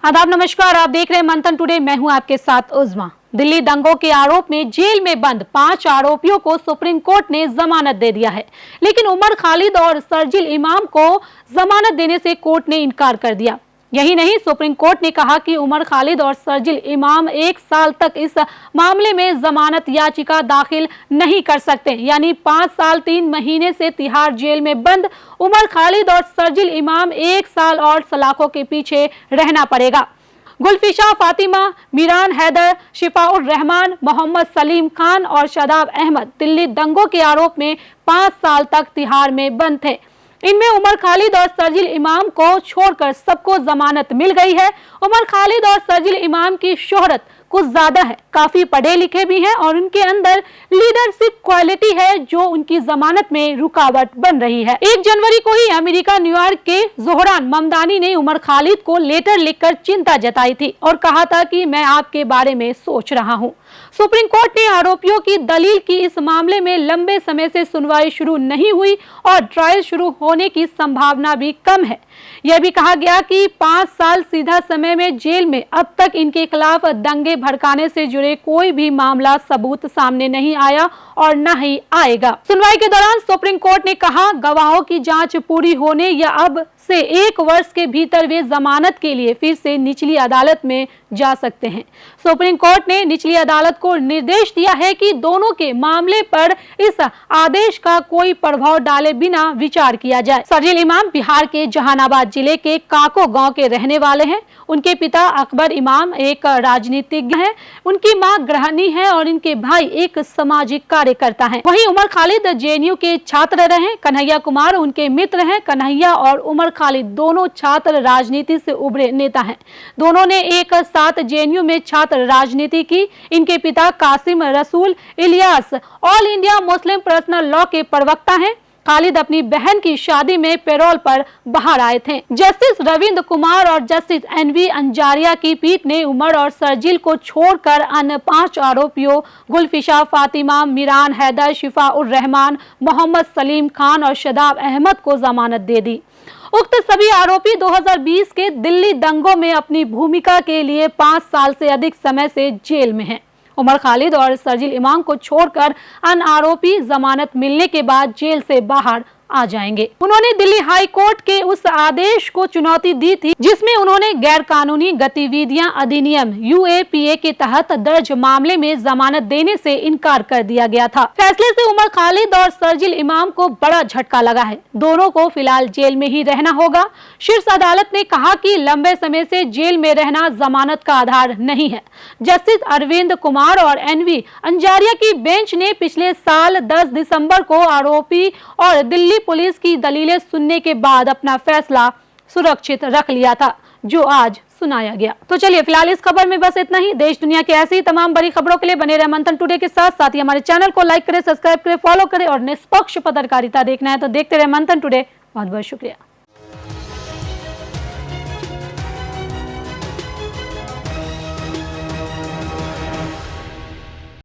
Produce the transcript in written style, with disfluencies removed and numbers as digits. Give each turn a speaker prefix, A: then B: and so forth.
A: आदाब, नमस्कार। आप देख रहे हैं मंथन टुडे। मैं हूं आपके साथ उज़मा। दिल्ली दंगों के आरोप में जेल में बंद 5 आरोपियों को सुप्रीम कोर्ट ने जमानत दे दिया है, लेकिन उमर खालिद और शरजील इमाम को जमानत देने से कोर्ट ने इनकार कर दिया। यही नहीं, सुप्रीम कोर्ट ने कहा कि उमर खालिद और शरजील इमाम 1 साल तक इस मामले में जमानत याचिका दाखिल नहीं कर सकते। यानी 5 साल 3 महीने से तिहाड़ जेल में बंद उमर खालिद और शरजील इमाम 1 साल और सलाखों के पीछे रहना पड़ेगा। गुलफिशा फातिमा, मीरान हैदर, शिफाउर रहमान, मोहम्मद सलीम खान और शादाब अहमद दिल्ली दंगों के आरोप में 5 साल तक तिहाड़ में बंद थे। इनमें उमर खालिद और शरजील इमाम को छोड़कर सबको जमानत मिल गई है। उमर खालिद और शरजील इमाम की शोहरत कुछ ज्यादा है, काफी पढ़े लिखे भी हैं और उनके अंदर लीडरशिप क्वालिटी है जो उनकी जमानत में रुकावट बन रही है। 1 जनवरी को ही अमेरिका न्यूयॉर्क के जोहरान ममदानी ने उमर खालिद को लेटर लिखकर चिंता जताई थी और कहा था कि मैं आपके बारे में सोच रहा हूं। सुप्रीम कोर्ट ने आरोपियों की दलील की इस मामले में लंबे समय से सुनवाई शुरू नहीं हुई और ट्रायल शुरू होने की संभावना भी कम है। यह भी कहा गया कि 5 साल सीधा समय में जेल में अब तक इनके खिलाफ दंगे भड़काने से जुड़े कोई भी मामला सबूत सामने नहीं आया और न ही आएगा। सुनवाई के दौरान सुप्रीम कोर्ट ने कहा, गवाहों की जांच पूरी होने या अब से 1 वर्ष के भीतर वे जमानत के लिए फिर से निचली अदालत में जा सकते हैं। सुप्रीम कोर्ट ने निचली अदालत को निर्देश दिया है कि दोनों के मामले पर इस आदेश का कोई प्रभाव डाले बिना विचार किया जाए। शरजील इमाम बिहार के जहानाबाद जिले के काको गांव के रहने वाले हैं। उनके पिता अकबर इमाम एक राजनीतिज्ञ हैं, उनकी मां गृहिणी है और इनके भाई एक सामाजिक कार्यकर्ता हैं। वहीं उमर खालिद जेएनयू के छात्र रहे। कन्हैया कुमार उनके मित्र हैं। कन्हैया और उमर खालिद दोनों छात्र राजनीति से उभरे नेता हैं। दोनों ने एक साथ जेएनयू में छात्र राजनीति की। इनके पिता कासिम रसूल Ilyas all India Muslim personal law के प्रवक्ता हैं। खालिद अपनी बहन की शादी में पैरोल पर बाहर आए थे। जस्टिस रविंद्र कुमार और जस्टिस एनवी अंजारिया की पीठ ने उमर और शरजील को छोड़कर अन्य 5 आरोपियों गुलफिशा फातिमा, मीरान हैदर, शिफाउर रहमान, मोहम्मद सलीम खान और शादाब अहमद को जमानत दे दी। उक्त सभी आरोपी 2020 के दिल्ली दंगों में अपनी भूमिका के लिए 5 साल से अधिक समय से जेल में हैं। उमर खालिद और शरजील इमाम को छोड़कर अन्य आरोपी जमानत मिलने के बाद जेल से बाहर आ जाएंगे। उन्होंने दिल्ली हाई कोर्ट के उस आदेश को चुनौती दी थी जिसमें उन्होंने गैर कानूनी गतिविधियां अधिनियम यूएपीए के तहत दर्ज मामले में जमानत देने से इनकार कर दिया गया था। फैसले से उमर खालिद और शरजील इमाम को बड़ा झटका लगा है। दोनों को फिलहाल जेल में ही रहना होगा। शीर्ष अदालत ने कहा कि लंबे समय से जेल में रहना जमानत का आधार नहीं है। जस्टिस अरविंद कुमार और एनवी अंजारिया की बेंच ने पिछले साल 10 दिसंबर को आरोपी और दिल्ली पुलिस की दलीलें सुनने के बाद अपना फैसला सुरक्षित रख लिया था, जो आज सुनाया गया। तो चलिए, फिलहाल इस खबर में बस इतना ही। देश दुनिया की ऐसी तमाम बड़ी खबरों के लिए बने रहे मंथन टुडे के साथ। साथ ही हमारे चैनल को लाइक करें, सब्सक्राइब करें, फॉलो करें और निष्पक्ष पत्रकारिता देखना है तो देखते रहे मंथन टुडे। बहुत बहुत शुक्रिया।